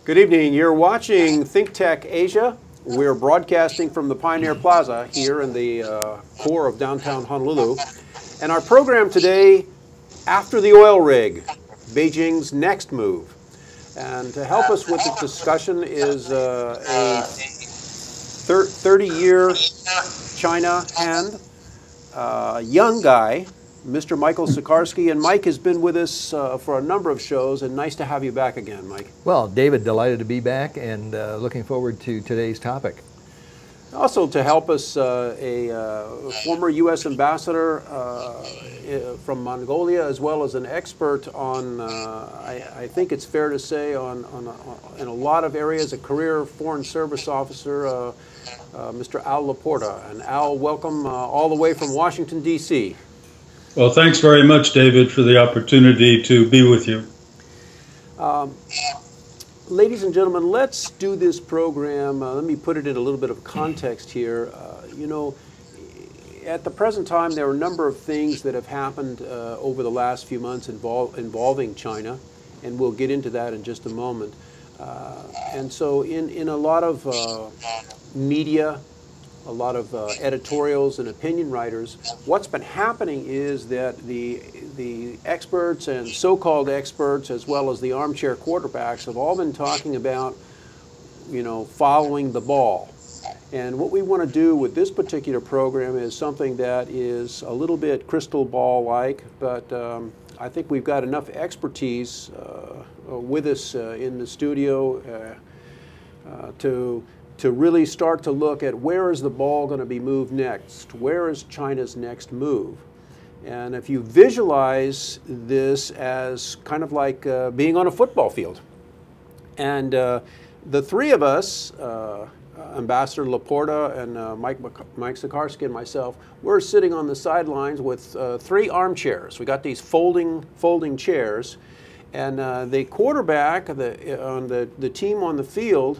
Good evening. You're watching ThinkTech Asia. We're broadcasting from the Pioneer Plaza here in the core of downtown Honolulu. And our program today, After the Oil Rig, Beijing's Next Move. And to help us with the discussion is a 30-year China hand, young guy, Mr. Michael Sacharski. And Mike has been with us for a number of shows, and nice to have you back again, Mike. Well, David, delighted to be back and looking forward to today's topic. Also to help us, a former U.S. ambassador from Mongolia, as well as an expert on, I think it's fair to say, in a lot of areas, a career foreign service officer, Mr. Alphonse LaPorta. And Al, welcome all the way from Washington, D.C. Well, thanks very much, David, for the opportunity to be with you. Ladies and gentlemen, let's do this program. Let me put it in a little bit of context here. You know, at the present time, there are a number of things that have happened over the last few months involving China, and we'll get into that in just a moment. And so in a lot of media, a lot of editorials and opinion writers, what's been happening is that the experts and so-called experts, as well as the armchair quarterbacks, have all been talking about, you know, following the ball. And what we want to do with this particular program is something that is a little bit crystal ball-like, but I think we've got enough expertise with us in the studio to really start to look at where is the ball going to be moved next? Where is China's next move? And if you visualize this as kind of like being on a football field, and the three of us, Ambassador LaPorta and Mike Sacharski and myself, we're sitting on the sidelines with three armchairs. We got these folding chairs, and the quarterback, the team on the field,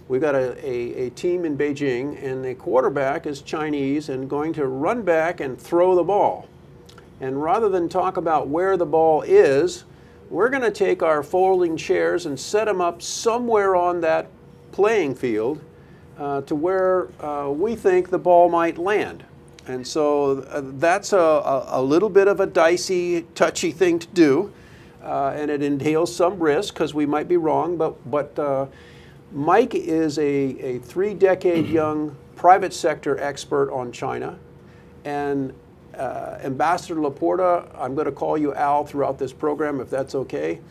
we've got a team in Beijing, and the quarterback is Chinese and going to run back and throw the ball. And rather than talk about where the ball is, we're going to take our folding chairs and set them up somewhere on that playing field to where we think the ball might land. And so that's a little bit of a dicey, touchy thing to do, and it entails some risk because we might be wrong, but Mike is a 3-decade young private sector expert on China, and Ambassador LaPorta, I'm going to call you Al throughout this program, if that's okay.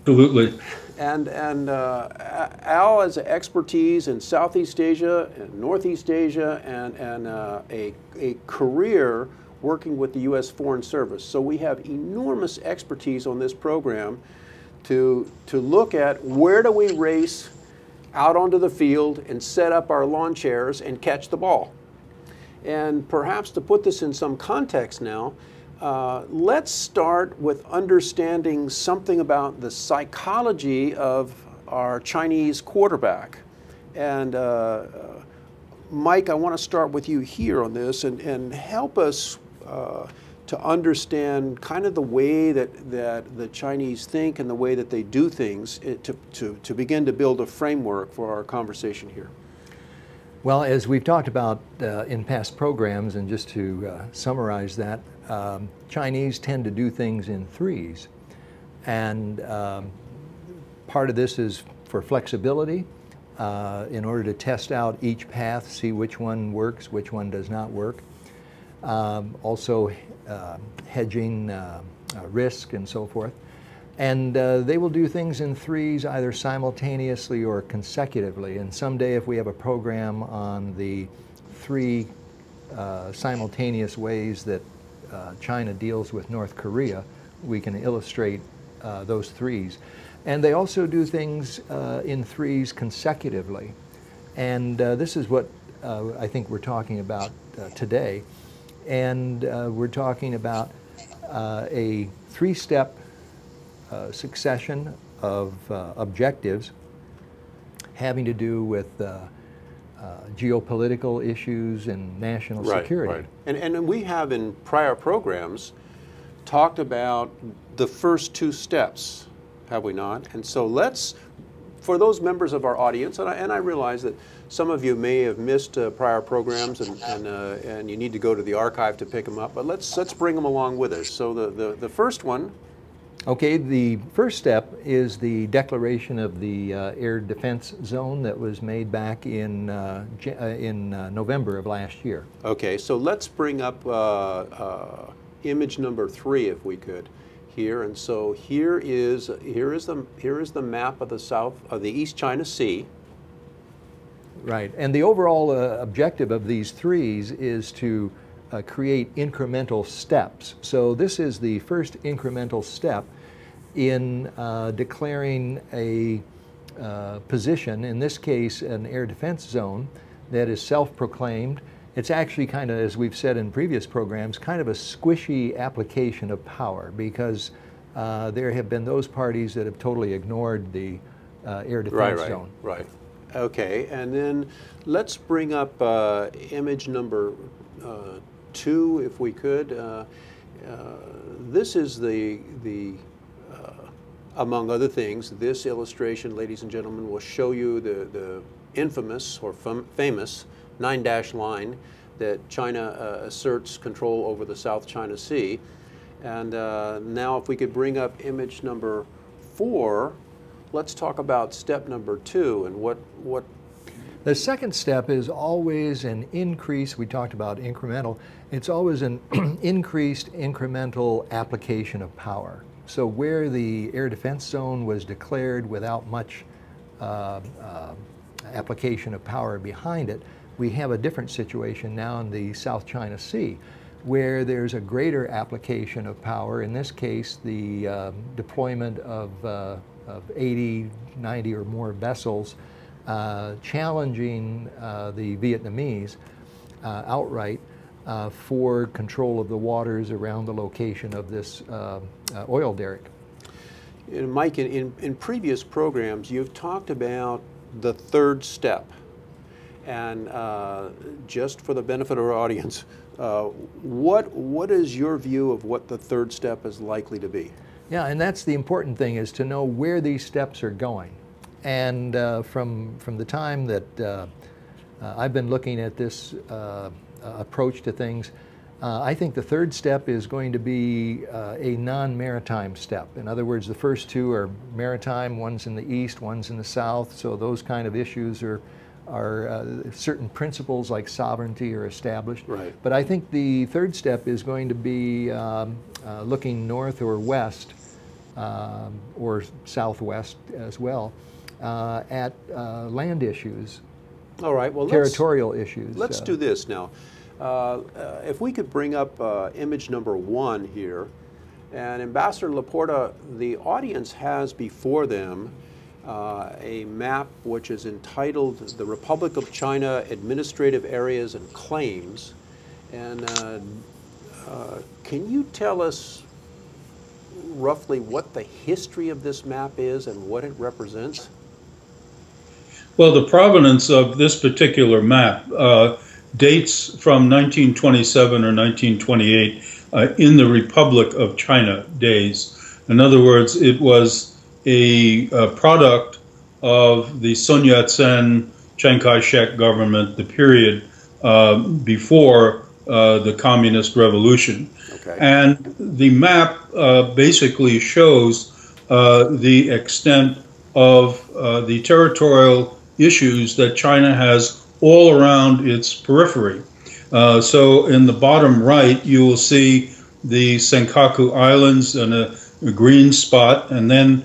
Absolutely. And Al has expertise in Southeast Asia and Northeast Asia, and a career working with the U.S. Foreign Service. So we have enormous expertise on this program to look at where do we race out onto the field and set up our lawn chairs and catch the ball. And perhaps to put this in some context now, let's start with understanding something about the psychology of our Chinese quarterback. And Mike, I want to start with you here on this and help us to understand kind of the way that the Chinese think and the way that they do things to begin to build a framework for our conversation here. Well, as we've talked about in past programs, and just to summarize that, Chinese tend to do things in threes. And part of this is for flexibility, in order to test out each path, see which one works, which one does not work. Also hedging risk and so forth. And they will do things in threes either simultaneously or consecutively. And someday, if we have a program on the three simultaneous ways that China deals with North Korea, we can illustrate those threes. And they also do things in threes consecutively. And this is what I think we're talking about today. And we're talking about a three-step succession of objectives having to do with geopolitical issues and national security. Right. And we have in prior programs talked about the first two steps, have we not? And so let's for those members of our audience, and I realize that some of you may have missed prior programs, and you need to go to the archive to pick them up, but let's bring them along with us. So the first one. Okay, the first step is the declaration of the air defense zone that was made back in November of last year. Okay, so let's bring up image number 3, if we could, here. And so here is the map of the East China Sea. Right, and the overall objective of these threes is to create incremental steps. So this is the first incremental step in declaring a position, in this case an air defense zone, that is self-proclaimed. It's actually kind of, as we've said in previous programs, kind of a squishy application of power, because there have been those parties that have totally ignored the air defense zone. Right. Okay, and then let's bring up image number 2, if we could. This is among other things, this illustration, ladies and gentlemen, will show you the infamous or famous 9-dash line that China asserts control over the South China Sea. And now if we could bring up image number 4, let's talk about step number 2 and what. The second step is always an increase. We talked about incremental. It's always an increased incremental application of power. So where the air defense zone was declared without much application of power behind it, we have a different situation now in the South China Sea, where there's a greater application of power. In this case, the deployment of 80, 90 or more vessels challenging the Vietnamese outright for control of the waters around the location of this oil derrick. And Mike, in previous programs, you've talked about the third step. And just for the benefit of our audience, what is your view of what the third step is likely to be? Yeah, and that's the important thing, is to know where these steps are going. And from the time that I've been looking at this approach to things, I think the third step is going to be a non-maritime step. In other words, the first two are maritime, one's in the east, one's in the south, so those kind of issues are certain principles like sovereignty are established. Right. But I think the third step is going to be looking north or west, or southwest as well, at land issues. All right. Well, territorial issues. Let's do this now. If we could bring up image number 1 here, and Ambassador LaPorta, the audience has before them a map which is entitled The Republic of China Administrative Areas and Claims. And can you tell us roughly what the history of this map is and what it represents? Well, the provenance of this particular map dates from 1927 or 1928 in the Republic of China days. In other words, it was a product of the Sun Yat-sen, Chiang Kai-shek government, the period before the Communist Revolution. Okay. And the map basically shows the extent of the territorial issues that China has all around its periphery. So in the bottom right, you will see the Senkaku Islands and a green spot, and then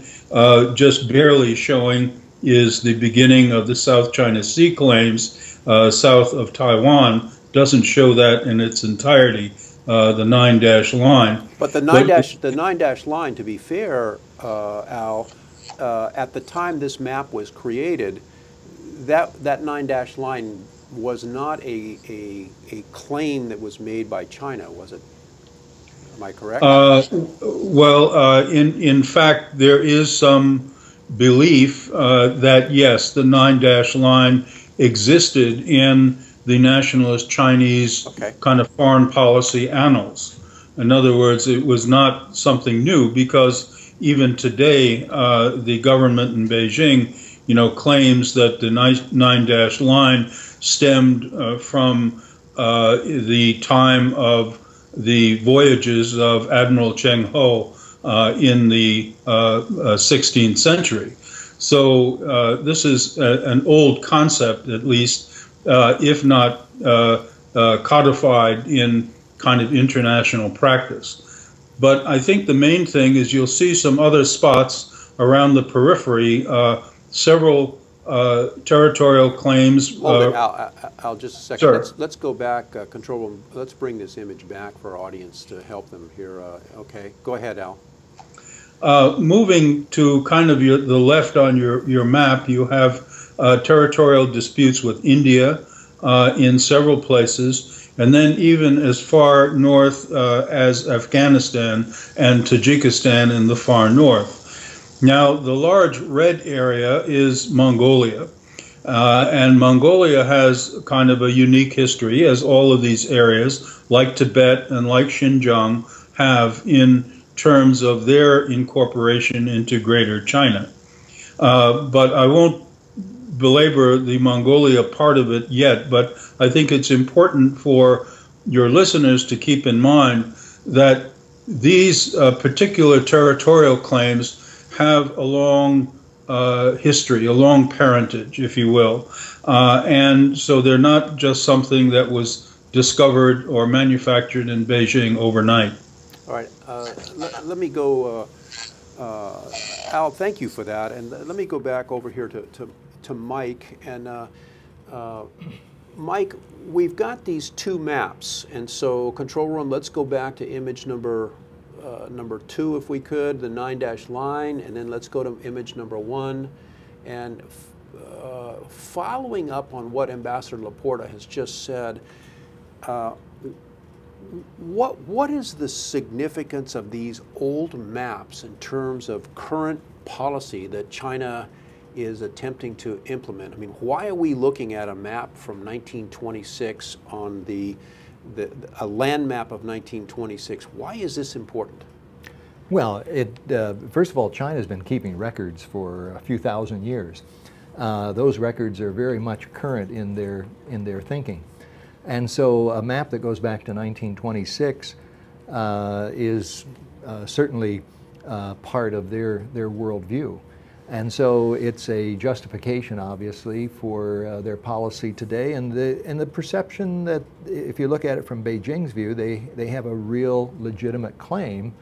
just barely showing is the beginning of the South China Sea claims south of Taiwan. Doesn't show that in its entirety, the 9-dash line. But the 9-dash line, to be fair, Al, at the time this map was created, that 9-dash line was not a claim that was made by China, was it? Am I correct? In fact, there is some belief that, yes, the 9-dash line existed in the nationalist Chinese kind of foreign policy annals. In other words, it was not something new, because even today, the government in Beijing claims that the nine-dash line stemmed from the time of the voyages of Admiral Cheng Ho in the 16th century. So this is an old concept, at least, if not codified in kind of international practice. But I think the main thing is you'll see some other spots around the periphery, several territorial claims. Hold it, Al, just a second. Sure. Let's go back, control room. Let's bring this image back for our audience to help them here. Okay, go ahead, Al. Moving to kind of the left on your map, you have territorial disputes with India in several places, and then even as far north as Afghanistan and Tajikistan in the far north. Now, the large red area is Mongolia, and Mongolia has kind of a unique history, as all of these areas, like Tibet and like Xinjiang, have in terms of their incorporation into Greater China. But I won't belabor the Mongolia part of it yet, but I think it's important for your listeners to keep in mind that these particular territorial claims have a long history, a long parentage, if you will. And so they're not just something that was discovered or manufactured in Beijing overnight. All right, let me go, Al, thank you for that. And let me go back over here to Mike. And Mike, we've got these two maps. And so control room, let's go back to image number 2, if we could, the 9-dash line, and then let's go to image number 1. And following up on what Ambassador LaPorta has just said, what is the significance of these old maps in terms of current policy that China is attempting to implement? I mean, why are we looking at a map from 1926 on a land map of 1926? Why is this important? Well, first of all, China's been keeping records for a few thousand years. Those records are very much current in their thinking. And so a map that goes back to 1926 is certainly part of their worldview. And so it's a justification, obviously, for their policy today, and the perception that, if you look at it from Beijing's view, they have a real legitimate claim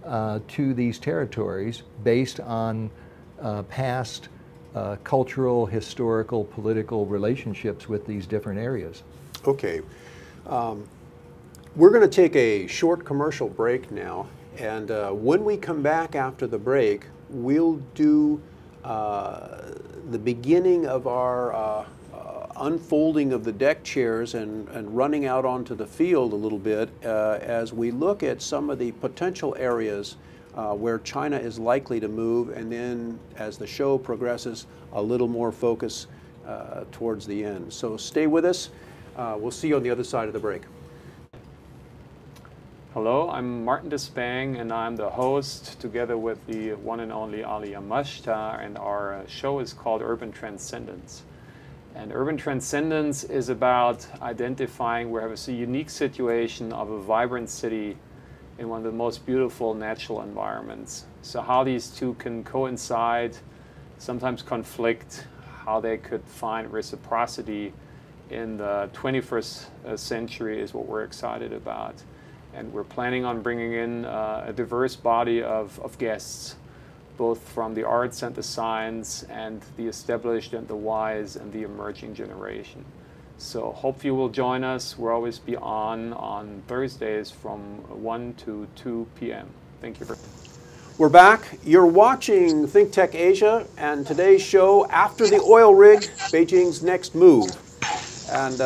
to these territories based on past cultural, historical, political relationships with these different areas. Okay. We're going to take a short commercial break now, and when we come back after the break, we'll do the beginning of our unfolding of the deck chairs and running out onto the field a little bit as we look at some of the potential areas where China is likely to move, and then as the show progresses, a little more focus towards the end. So stay with us. We'll see you on the other side of the break. Hello, I'm Martin Despang, and I'm the host together with the one and only Ali Yamashita, and our show is called Urban Transcendence. And Urban Transcendence is about identifying where we have a unique situation of a vibrant city in one of the most beautiful natural environments. So how these two can coincide, sometimes conflict, how they could find reciprocity in the 21st century is what we're excited about. And we're planning on bringing in a diverse body of guests, both from the arts and the science and the established and the wise and the emerging generation. So hope you will join us. We'll always be on Thursdays from 1 to 2 p.m. Thank you. We're back. You're watching ThinkTech Asia, and today's show, After the Oil Rig, Beijing's Next Move. And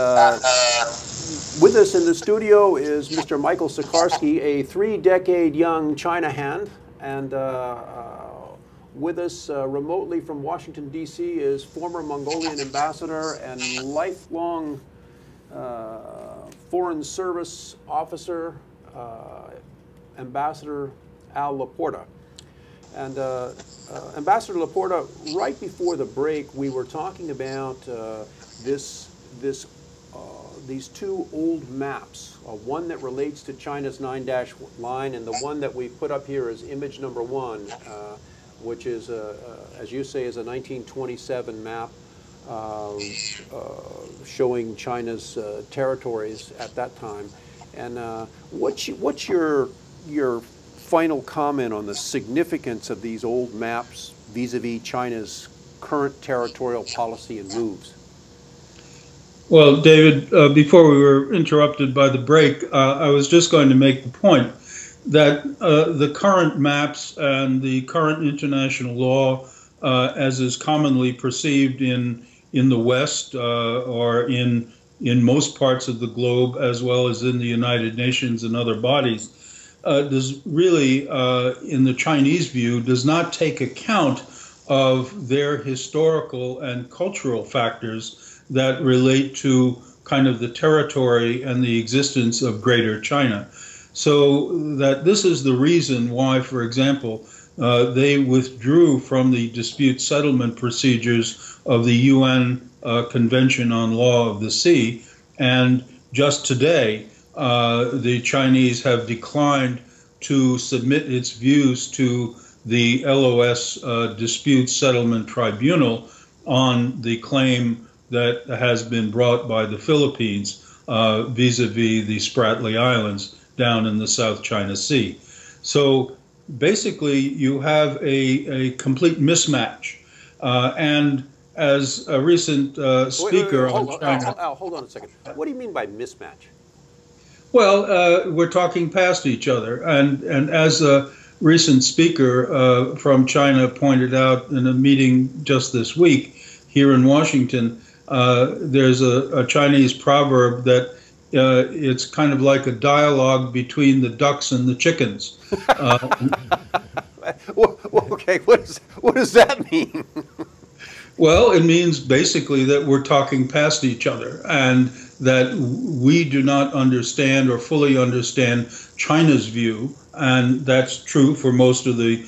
with us in the studio is Mr. Michael Sacharski, a 3-decade young China hand, and with us remotely from Washington, D.C. is former Mongolian ambassador and lifelong Foreign Service officer, Ambassador Al LaPorta. And Ambassador LaPorta, right before the break, we were talking about these two old maps, one that relates to China's 9-dash line, and the one that we put up here is image number 1, which is, as you say, is a 1927 map showing China's territories at that time. And what's your final comment on the significance of these old maps vis-a-vis China's current territorial policy and moves? Well, David, before we were interrupted by the break, I was just going to make the point that the current maps and the current international law, as is commonly perceived in the West or in most parts of the globe, as well as in the United Nations and other bodies, does really, in the Chinese view, does not take account of their historical and cultural factors that relate to kind of the territory and the existence of Greater China. So that this is the reason why, for example, they withdrew from the dispute settlement procedures of the UN Convention on Law of the Sea, and just today, the Chinese have declined to submit its views to the LOS Dispute Settlement Tribunal on the claim that has been brought by the Philippines vis-a-vis the Spratly Islands down in the South China Sea. So basically, you have a complete mismatch. And as a recent speaker on China... Al, hold on a second. What do you mean by mismatch? Well, we're talking past each other, and as a recent speaker from China pointed out in a meeting just this week here in Washington, there's a Chinese proverb that it's kind of like a dialogue between the ducks and the chickens. Okay, what does that mean? Well, it means basically that we're talking past each other, and that we do not understand or fully understand China's view, and that's true for most of the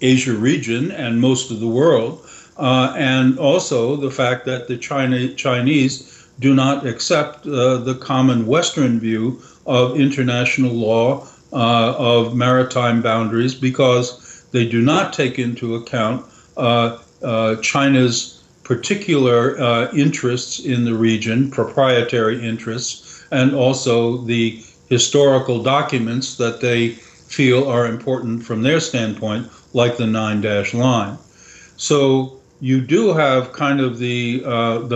Asia region and most of the world, and also the fact that the Chinese do not accept the common Western view of international law, of maritime boundaries, because they do not take into account China's particular interests in the region, proprietary interests, and also the historical documents that they feel are important from their standpoint, like the 9-dash line. So you do have kind of the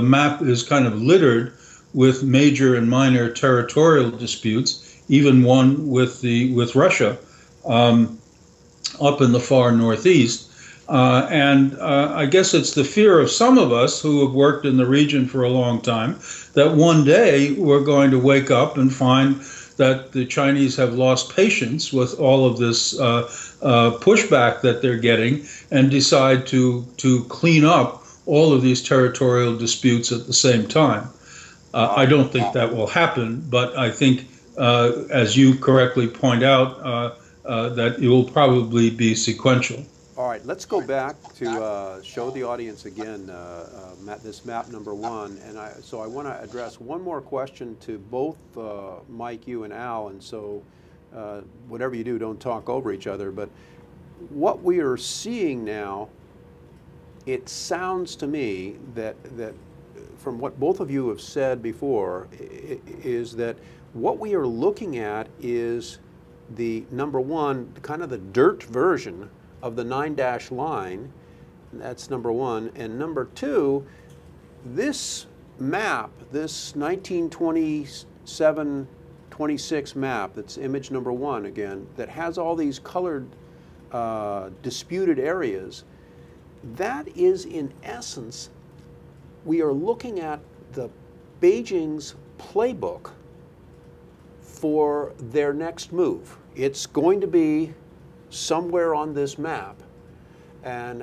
map is kind of littered with major and minor territorial disputes, even one with Russia up in the far northeast. And I guess it's the fear of some of us who have worked in the region for a long time that one day we're going to wake up and find that the Chinese have lost patience with all of this pushback that they're getting and decide to clean up all of these territorial disputes at the same time. I don't think that will happen, but I think, as you correctly point out, that it will probably be sequential. All right, let's go back to show the audience again this map number 1. And so I want to address one more question to both Mike, you, and Al. And so whatever you do, don't talk over each other. But what we are seeing now, it sounds to me that from what both of you have said before, is that what we are looking at is the number 1, kind of the dirt version of the 9-dash line. That's number 1. And number 2, this map, this 1927-26 map, that's image number 1 again, that has all these colored disputed areas, that is in essence, we are looking at the Beijing's playbook for their next move. It's going to be somewhere on this map. And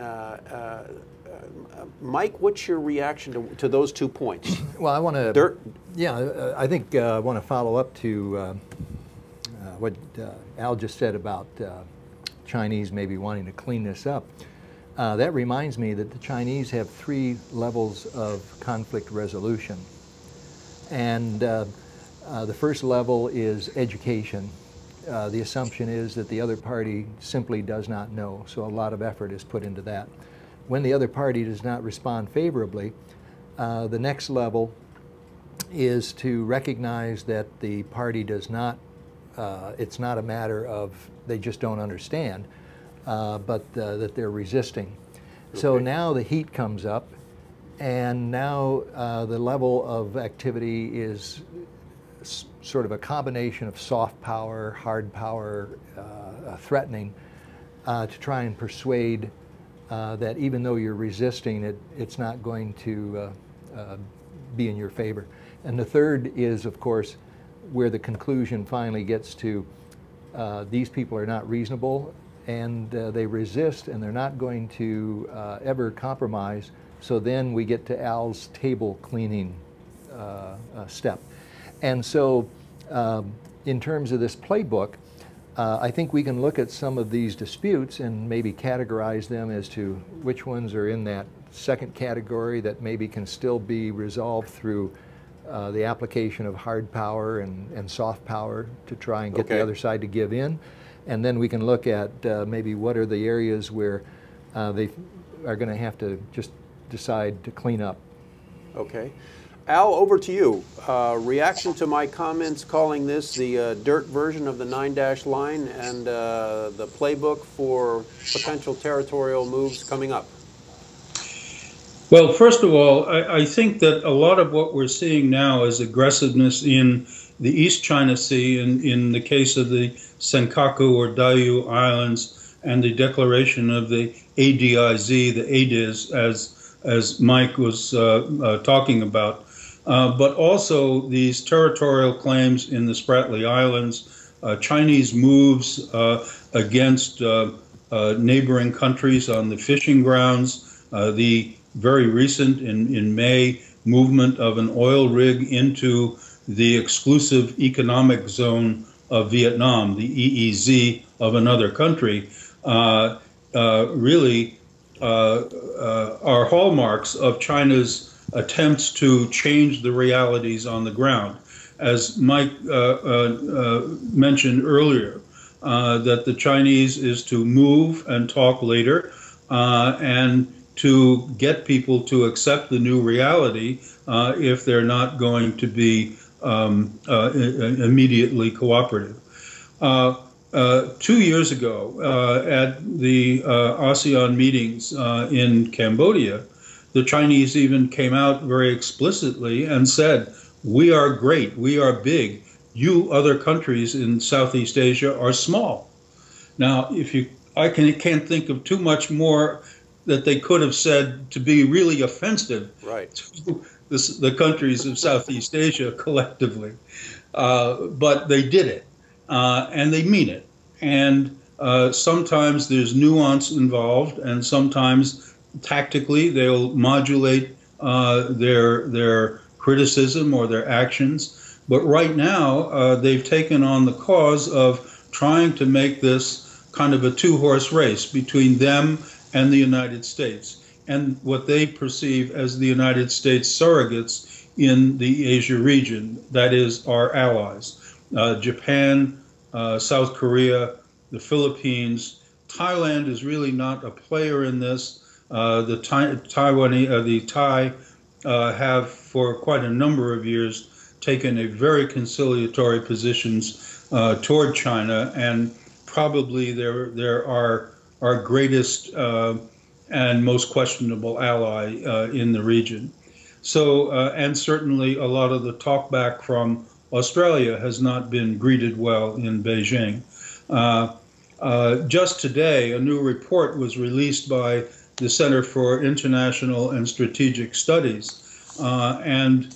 Mike, what's your reaction to those 2 points? Well, I want to, yeah, I think I want to follow up to what Al just said about Chinese may be wanting to clean this up. That reminds me that the Chinese have 3 levels of conflict resolution. And the first level is education. The assumption is that the other party simply does not know, so a lot of effort is put into that. When the other party does not respond favorably, the next level is to recognize that the party does not, it's not a matter of they just don't understand, but that they're resisting. Okay. So now the heat comes up, and now the level of activity is sort of a combination of soft power, hard power, threatening, to try and persuade that even though you're resisting, it's not going to be in your favor. And the third is, of course, where the conclusion finally gets to, these people are not reasonable, and they resist, and they're not going to ever compromise. So then we get to Al's table cleaning step. And so in terms of this playbook, I think we can look at some of these disputes and maybe categorize them as to which ones are in that second category that maybe can still be resolved through the application of hard power and soft power to try and get the other side to give in. And then we can look at maybe what are the areas where they are going to have to just decide to clean up. Okay. Al, over to you. Reaction to my comments calling this the dirt version of the 9-dash line and the playbook for potential territorial moves coming up. Well, first of all, I think that a lot of what we're seeing now is aggressiveness in the East China Sea, in the case of the Senkaku or Diaoyu Islands, and the declaration of the ADIZ, the ADIZ, as Mike was talking about. But also these territorial claims in the Spratly Islands, Chinese moves against neighboring countries on the fishing grounds, the very recent, in May, movement of an oil rig into the exclusive economic zone of Vietnam, the EEZ of another country, really are hallmarks of China's attempts to change the realities on the ground. As Mike mentioned earlier, that the Chinese is to move and talk later, and to get people to accept the new reality if they're not going to be immediately cooperative. 2 years ago, at the ASEAN meetings in Cambodia, the Chinese even came out very explicitly and said, "We are great, we are big. You other countries in Southeast Asia are small." Now, I can't think of too much more that they could have said to be really offensive to the countries of Southeast Asia collectively. But they did it, and they mean it. And sometimes there's nuance involved, and sometimes tactically they'll modulate their criticism or their actions. But right now they've taken on the cause of trying to make this kind of a two-horse race between them and the United States, and what they perceive as the United States surrogates in the Asia region, that is, our allies. Japan, South Korea, the Philippines. Thailand is really not a player in this. The Thai have for quite a number of years taken a very conciliatory positions toward China, and probably they're our greatest and most questionable ally in the region. So, and certainly a lot of the talkback from Australia has not been greeted well in Beijing. Just today, a new report was released by the Center for International and Strategic Studies and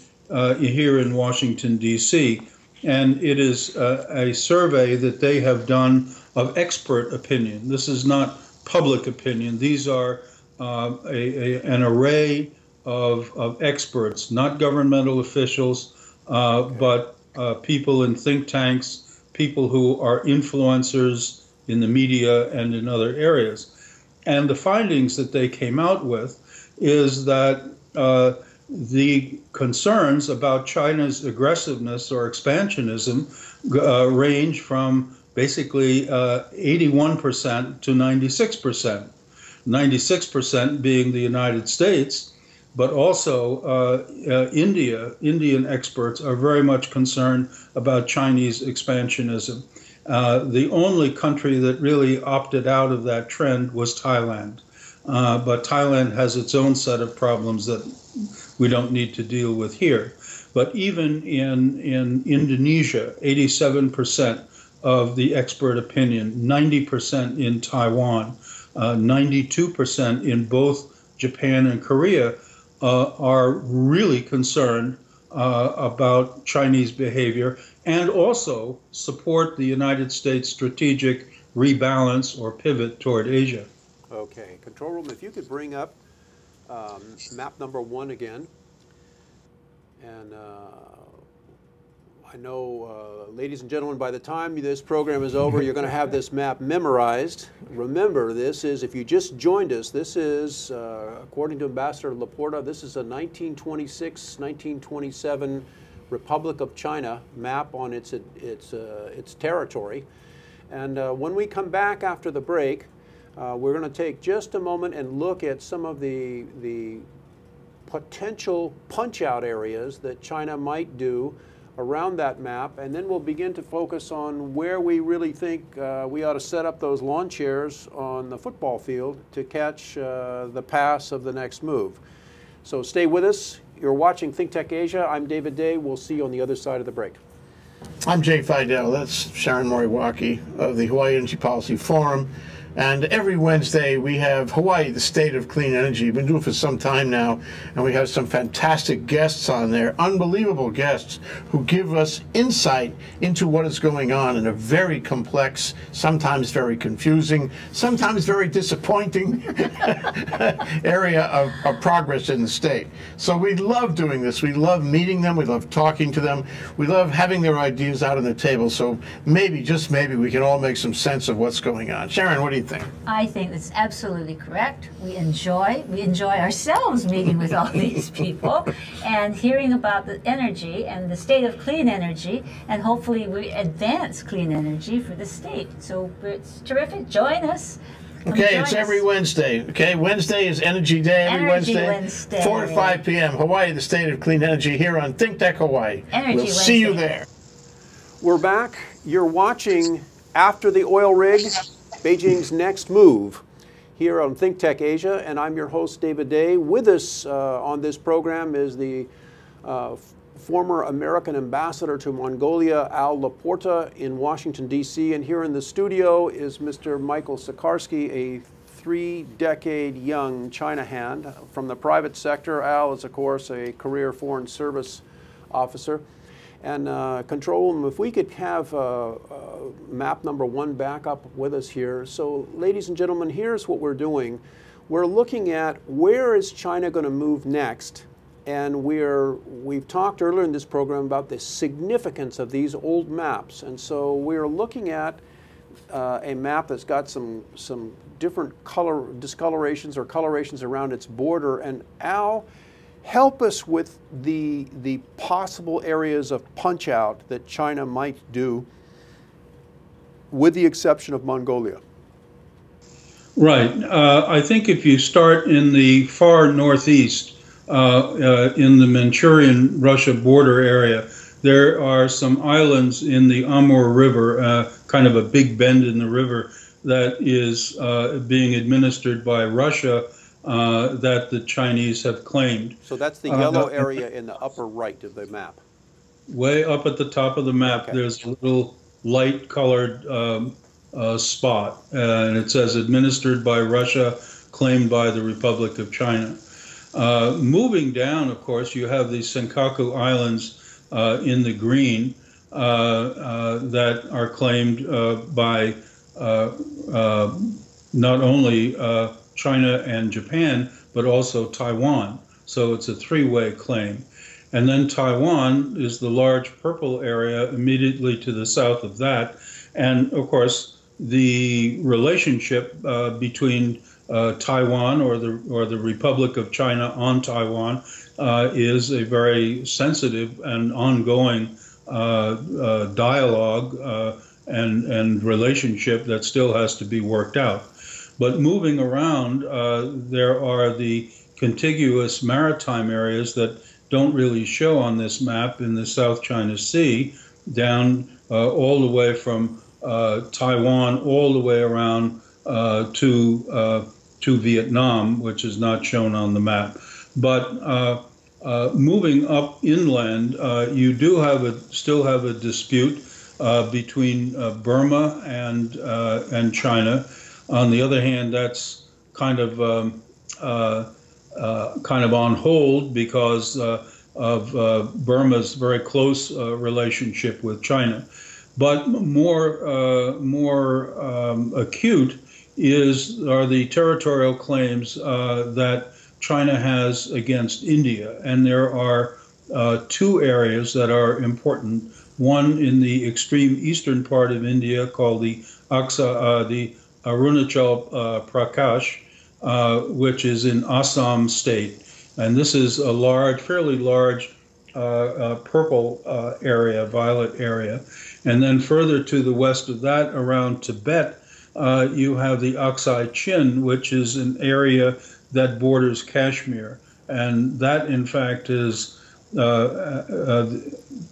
here in Washington, D.C. And it is a survey that they have done of expert opinion. This is not public opinion. These are an array of experts, not governmental officials, but people in think tanks, people who are influencers, in the media and in other areas. And the findings that they came out with is that the concerns about China's aggressiveness or expansionism range from basically 81% to 96%. 96% being the United States, but also Indian experts are very much concerned about Chinese expansionism. The only country that really opted out of that trend was Thailand. But Thailand has its own set of problems that we don't need to deal with here. But even in Indonesia, 87% of the expert opinion, 90% in Taiwan, 92% in both Japan and Korea are really concerned about Chinese behavior and also support the United States strategic rebalance or pivot toward Asia. Okay, control room, if you could bring up map number 1 again. And I know, ladies and gentlemen, by the time this program is over, you're going to have this map memorized. Remember, this is, if you just joined us, this is, according to Ambassador LaPorta, this is a 1926-1927 Republic of China map on its territory. And when we come back after the break, we're going to take just a moment and look at some of the potential punch-out areas that China might do around that map, and then we'll begin to focus on where we really think we ought to set up those lawn chairs on the football field to catch the pass of the next move. So stay with us. You're watching ThinkTech Asia. I'm David Day. We'll see you on the other side of the break. I'm Jay Fidel. That's Sharon Moriwaki of the Hawaii Energy Policy Forum. And every Wednesday we have Hawaii, the State of Clean Energy. We've been doing it for some time now, and we have some fantastic guests on there, unbelievable guests who give us insight into what is going on in a very complex, sometimes very confusing, sometimes very disappointing area of progress in the state. So we love doing this. We love meeting them. We love talking to them. We love having their ideas out on the table. So maybe, just maybe, we can all make some sense of what's going on. Sharon, what do you think? I think that's absolutely correct. We enjoy ourselves meeting with all these people and hearing about the energy and the state of clean energy, and hopefully we advance clean energy for the state. So it's terrific. Join us. Okay, it's every Wednesday. Okay, Wednesday is Energy Day. Every Wednesday, 4 to 5 p.m. Hawaii, the State of Clean Energy, here on ThinkTech Hawaii. We'll see you there. We're back. You're watching After the Oil Rig, Beijing's Next Move, here on ThinkTech Asia, and I'm your host, David Day. With us on this program is the former American ambassador to Mongolia, Al LaPorta, in Washington, D.C., and here in the studio is Mr. Michael Sacharski, a 3-decade young China hand from the private sector. Al is, of course, a career Foreign Service officer. And control room, if we could have map number 1 back up with us here. So, ladies and gentlemen, here's what we're doing. We're looking at where is China going to move next, and we've talked earlier in this program about the significance of these old maps, and so we're looking at a map that's got some different discolorations or colorations around its border. And Al, help us with the possible areas of punch-out that China might do, with the exception of Mongolia. Right. I think if you start in the far northeast, in the Manchurian-Russia border area, there are some islands in the Amur River, kind of a big bend in the river, that is being administered by Russia, that the Chinese have claimed. So that's the yellow area in the upper right of the map. Way up at the top of the map, okay, there's a little light-colored spot, and it says administered by Russia, claimed by the Republic of China. Moving down, of course, you have the Senkaku Islands in the green that are claimed by not only China and Japan, but also Taiwan. So it's a 3-way claim. And then Taiwan is the large purple area immediately to the south of that. And of course, the relationship between Taiwan or the Republic of China on Taiwan is a very sensitive and ongoing dialogue and relationship that still has to be worked out. But moving around, there are the contiguous maritime areas that don't really show on this map in the South China Sea, down all the way from Taiwan all the way around to Vietnam, which is not shown on the map. But moving up inland, you do still have a dispute between Burma and China. On the other hand, that's kind of on hold because of Burma's very close relationship with China. But more acute are the territorial claims that China has against India, and there are two areas that are important. One in the extreme eastern part of India called the Arunachal Prakash, which is in Assam state. And this is a fairly large purple area, violet area. And then further to the west of that, around Tibet, you have the Aksai Chin, which is an area that borders Kashmir. And that, in fact, is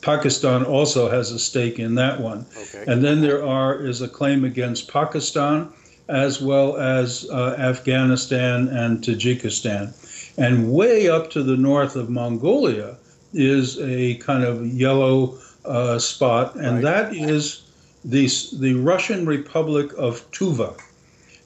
Pakistan also has a stake in that one. Okay. And then there is a claim against Pakistan, as well as Afghanistan and Tajikistan. And way up to the north of Mongolia is a kind of yellow spot, and that is the Russian Republic of Tuva.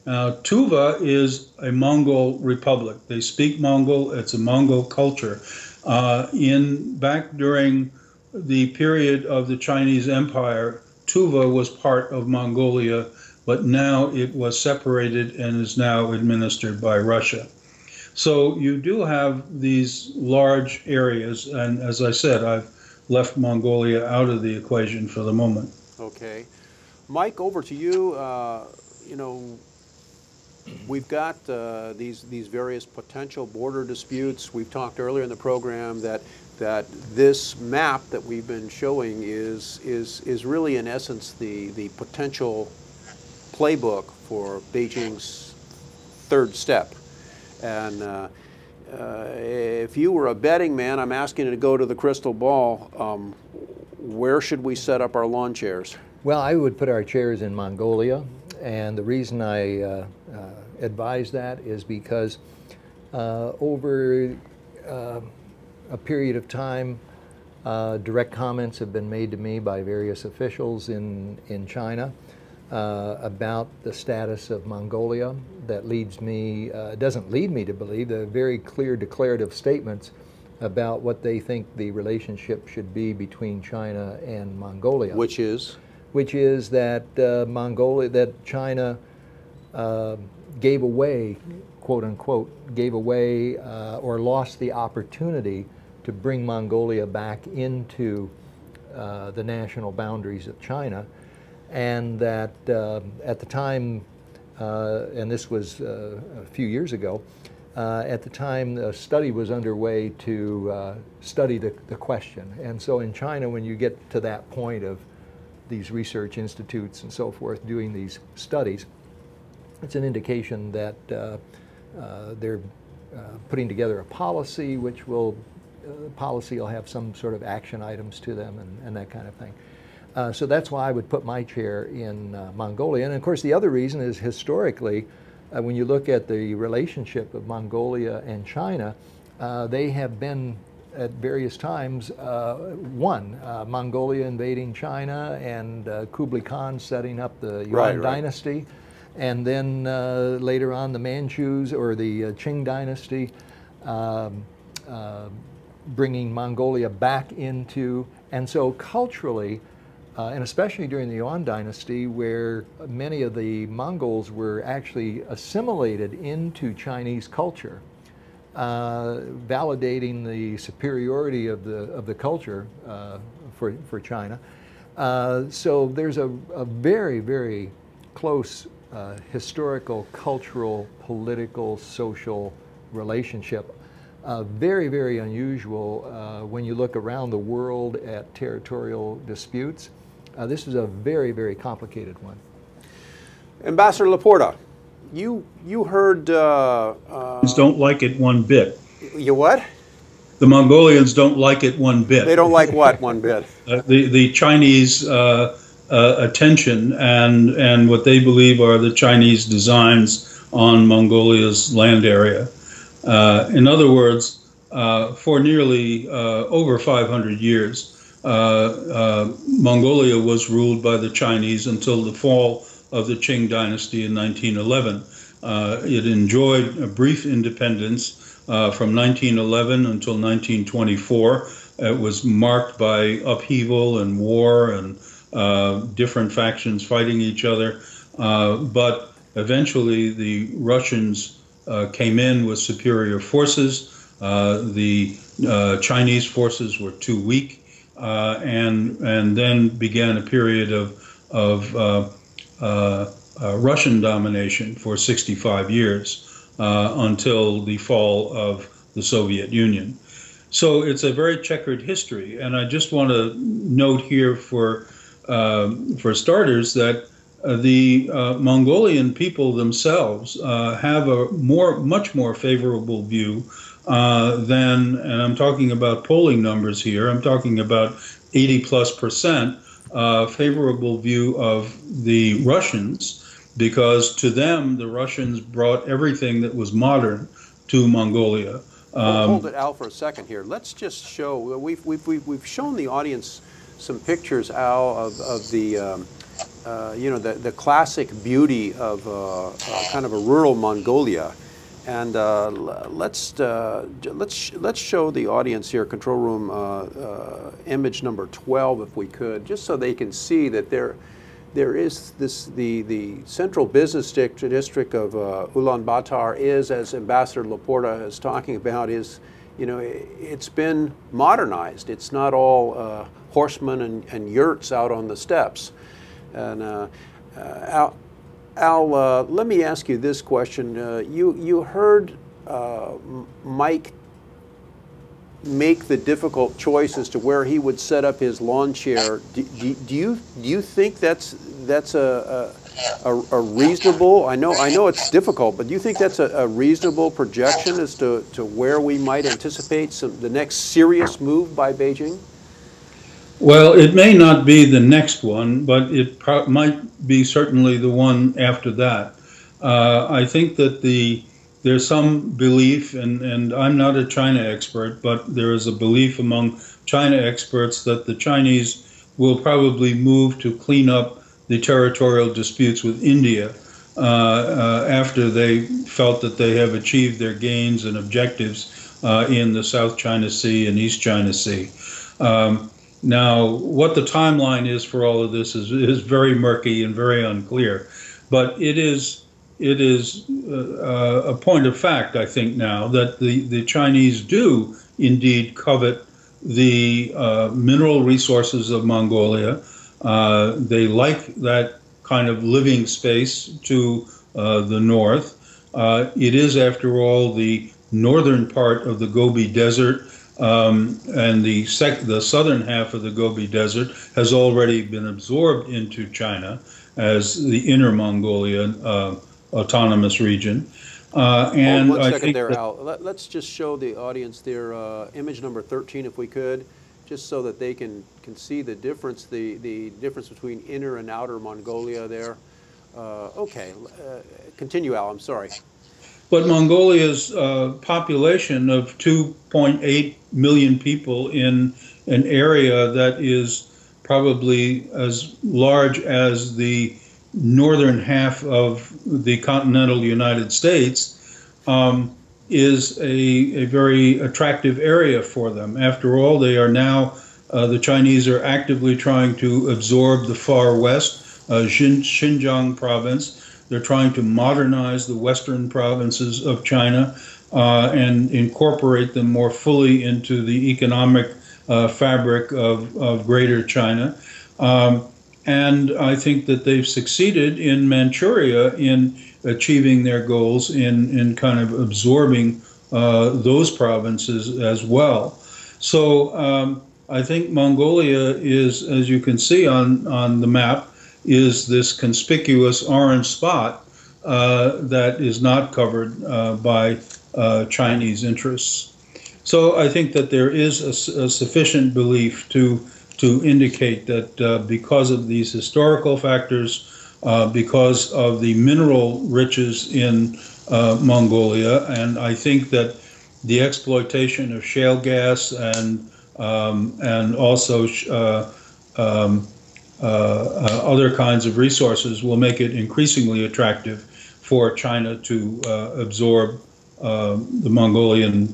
Now, Tuva is a Mongol republic. They speak Mongol. It's a Mongol culture. Back during the period of the Chinese Empire, Tuva was part of Mongolia, but now it was separated and is now administered by Russia. So you do have these large areas, and as I said, I've left Mongolia out of the equation for the moment. Okay. Mike, over to you. We've got these various potential border disputes. We've talked earlier in the program that this map that we've been showing is really in essence the potential playbook for Beijing's third step. And if you were a betting man, I'm asking you to go to the crystal ball. Where should we set up our lawn chairs? Well, I would put our chairs in Mongolia, and the reason I advise that is because over a period of time, direct comments have been made to me by various officials in China about the status of Mongolia. That doesn't lead me to believe the very clear declarative statements about what they think the relationship should be between China and Mongolia. Which is that China gave away, quote unquote, or lost the opportunity to bring Mongolia back into the national boundaries of China, and that at the time, and this was a few years ago, at the time a study was underway to study the question. And so in China, when you get to that point of these research institutes and so forth doing these studies, it's an indication that they're putting together a policy which will have some sort of action items to them and that kind of thing. So that's why I would put my chair in Mongolia. And of course the other reason is historically, when you look at the relationship of Mongolia and China, they have been at various times, Mongolia invading China and Kublai Khan setting up the Yuan dynasty, and then later on the Manchus or the Qing dynasty bringing Mongolia back into, and so culturally, and especially during the Yuan dynasty, where many of the Mongols were actually assimilated into Chinese culture, validating the superiority of the culture for China. So there's a very, very close historical, cultural, political, social relationship. Very, very unusual when you look around the world at territorial disputes. This is a very, very complicated one. Ambassador LaPorta, you heard... don't like it one bit. You what? The Mongolians don't like it one bit. They don't like what one bit? The Chinese attention and what they believe are the Chinese designs on Mongolia's land area. In other words, for nearly over 500 years, Mongolia was ruled by the Chinese until the fall of the Qing dynasty in 1911. It enjoyed a brief independence from 1911 until 1924. It was marked by upheaval and war and different factions fighting each other. But eventually the Russians came in with superior forces. The Chinese forces were too weak, and then began a period of Russian domination for 65 years until the fall of the Soviet Union. So it's a very checkered history, and I just want to note here for starters that the Mongolian people themselves have a much more favorable view than, and I'm talking about polling numbers here, I'm talking about 80+% favorable view of the Russians, because to them the Russians brought everything that was modern to Mongolia. Hold it, Al, for a second here. Let's just show, we've shown the audience some pictures, Al, of the you know, the classic beauty of kind of a rural Mongolia, and let's show the audience here, control room, image number 12, if we could, just so they can see that there is this the central business district of Ulaanbaatar is, as Ambassador LaPorta is talking about, is, you know, it's been modernized. It's not all horsemen and yurts out on the steppes. And Al, let me ask you this question. You heard Mike make the difficult choice as to where he would set up his lawn chair. Do you think that's a reasonable? I know it's difficult, but do you think that's a reasonable projection as to where we might anticipate the next serious move by Beijing? Well, it may not be the next one, but it might be certainly the one after that. I think that there's some belief, and I'm not a China expert, but there is a belief among China experts that the Chinese will probably move to clean up the territorial disputes with India after they felt that they have achieved their gains and objectives in the South China Sea and East China Sea. Now, what the timeline is for all of this is very murky and very unclear, but it is a point of fact, I think, now that the Chinese do indeed covet the mineral resources of Mongolia. They like that kind of living space to the north. It is, after all, the northern part of the Gobi Desert, and the southern half of the Gobi Desert has already been absorbed into China as the Inner Mongolian autonomous region. And one second there, Al. Let's just show the audience their image number 13, if we could, just so that they can see the difference, the difference between inner and outer Mongolia there. Okay, continue, Al. I'm sorry. But Mongolia's population of 2.8 million people in an area that is probably as large as the northern half of the continental United States is a very attractive area for them. After all, they are now, the Chinese are actively trying to absorb the far west, Xinjiang province. They're trying to modernize the western provinces of China and incorporate them more fully into the economic fabric of Greater China. And I think that they've succeeded in Manchuria in achieving their goals in kind of absorbing those provinces as well. So I think Mongolia is, as you can see on the map, is this conspicuous orange spot that is not covered by Chinese interests. So I think that there is a sufficient belief to indicate that because of these historical factors, because of the mineral riches in Mongolia, and I think that the exploitation of shale gas and also other kinds of resources will make it increasingly attractive for China to absorb the Mongolian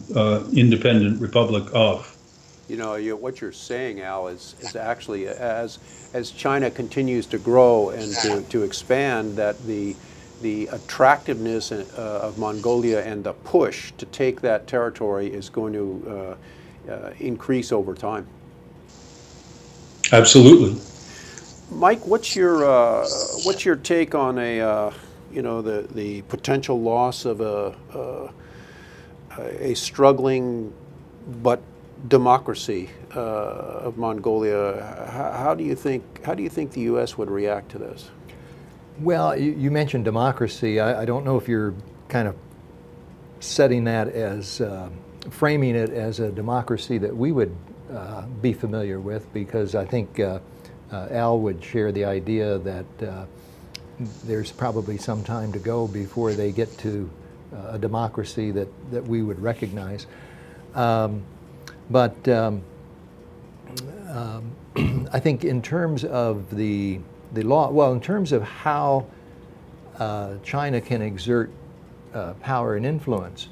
Independent Republic of. You know, what you're saying, Al, is actually as China continues to grow and to expand, that the attractiveness of Mongolia and the push to take that territory is going to increase over time. Absolutely. Mike, what's your take on the potential loss of a struggling but democracy of Mongolia? How do you think the U.S. would react to this? Well, you mentioned democracy. I don't know if you're kind of setting that as framing it as a democracy that we would be familiar with, because I think Al would share the idea that there's probably some time to go before they get to a democracy that we would recognize. But I think in terms of the law, well, in terms of how China can exert power and influence,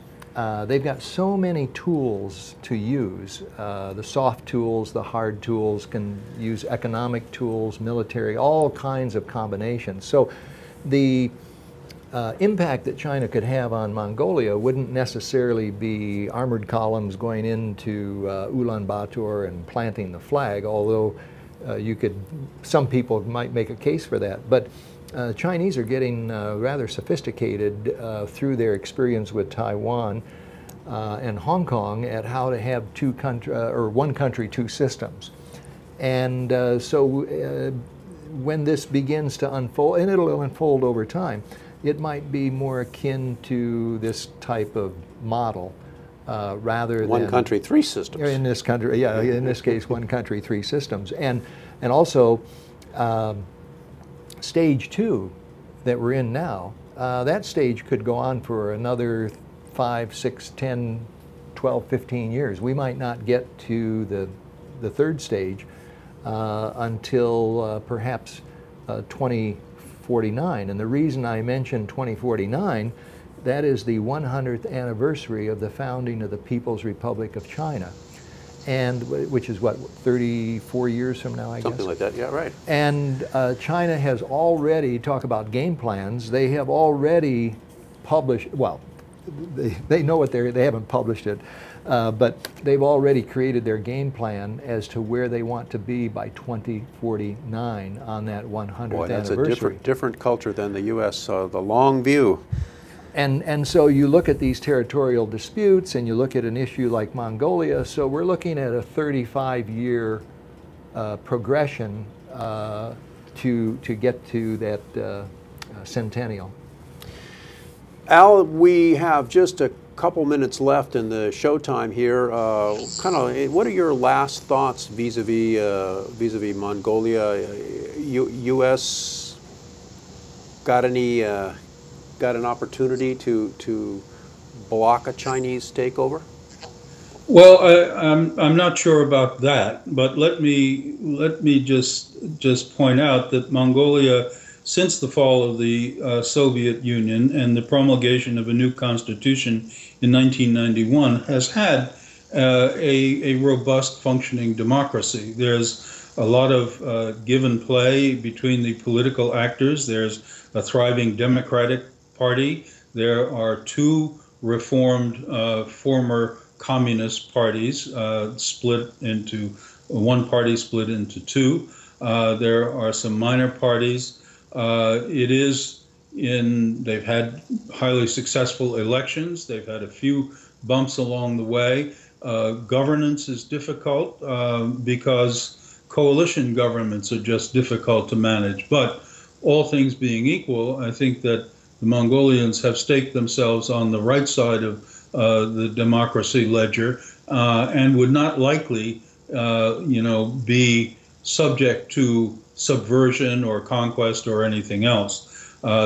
they've got so many tools to use. The soft tools, the hard tools, can use economic tools, military, all kinds of combinations. So the impact that China could have on Mongolia wouldn't necessarily be armored columns going into Ulaanbaatar and planting the flag, although some people might make a case for that. But Chinese are getting rather sophisticated through their experience with Taiwan and Hong Kong at how to have one country, two systems. And so when this begins to unfold, and it'll unfold over time, it might be more akin to this type of model rather than one country, three systems. In this country, yeah, in this case, one country, three systems, and also stage 2 that we're in now. That stage could go on for another 5, 6, 10, 12, 15 years. We might not get to the third stage until perhaps 2049. And the reason I mentioned 2049, that is the 100th anniversary of the founding of the People's Republic of China, and which is what, 34 years from now, I guess? Something like that, yeah, right. And China has already, talk about game plans, they have already published, well, they know what they haven't published it, but they've already created their game plan as to where they want to be by 2049 on that 100th Boy, that's anniversary. a different culture than the U.S., the long view. And so you look at these territorial disputes and you look at an issue like Mongolia, so we're looking at a 35-year progression to get to that centennial. Al, we have just a couple minutes left in the showtime here. What are your last thoughts vis-a-vis Mongolia? U.S. got an opportunity to block a Chinese takeover? Well, I'm not sure about that, but let me just point out that Mongolia, since the fall of the Soviet Union and the promulgation of a new constitution in 1991, has had a robust functioning democracy. There's a lot of give and play between the political actors. There's a thriving Democratic Party. There are two reformed former communist parties split into one party split into two. There are some minor parties. They've had highly successful elections. They've had a few bumps along the way. Governance is difficult because coalition governments are just difficult to manage. But all things being equal, I think that the Mongolians have staked themselves on the right side of the democracy ledger and would not likely, be subject to subversion or conquest or anything else.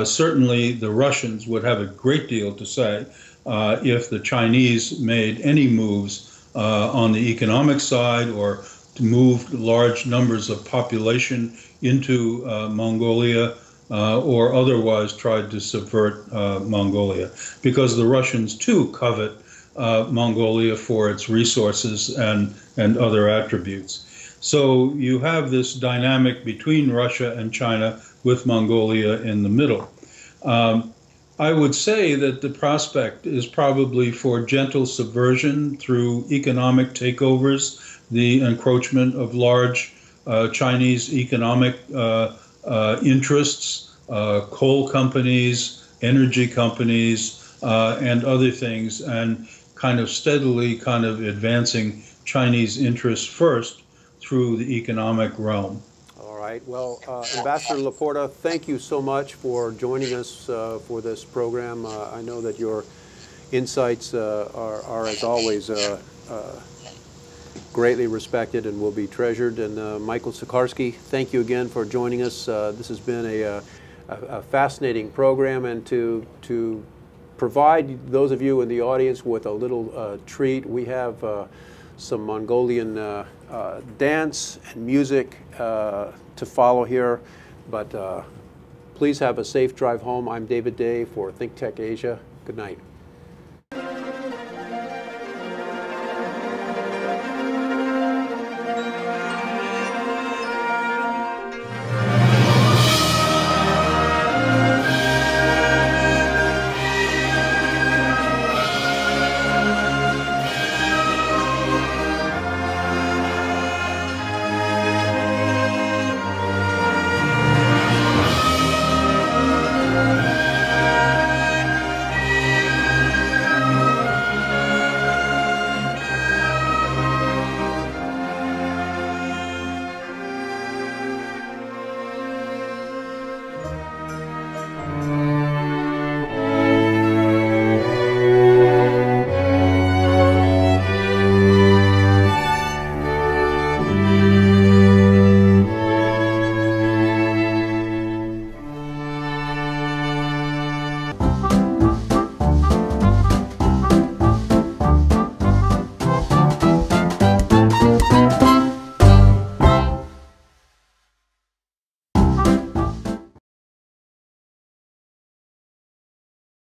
Certainly, the Russians would have a great deal to say if the Chinese made any moves on the economic side or moved large numbers of population into Mongolia or otherwise tried to subvert Mongolia, because the Russians too covet Mongolia for its resources and other attributes. So you have this dynamic between Russia and China with Mongolia in the middle. I would say that the prospect is probably for gentle subversion through economic takeovers, the encroachment of large Chinese economic interests, coal companies, energy companies, and other things, and kind of steadily advancing Chinese interests first through the economic realm. All right. Well, Ambassador LaPorta, thank you so much for joining us for this program. I know that your insights are as always, greatly respected and will be treasured. And Michael Sacharski, thank you again for joining us. This has been a fascinating program, and to provide those of you in the audience with a little treat, we have some Mongolian dance and music to follow here. But please have a safe drive home. I'm David Day for ThinkTech Asia. Good night.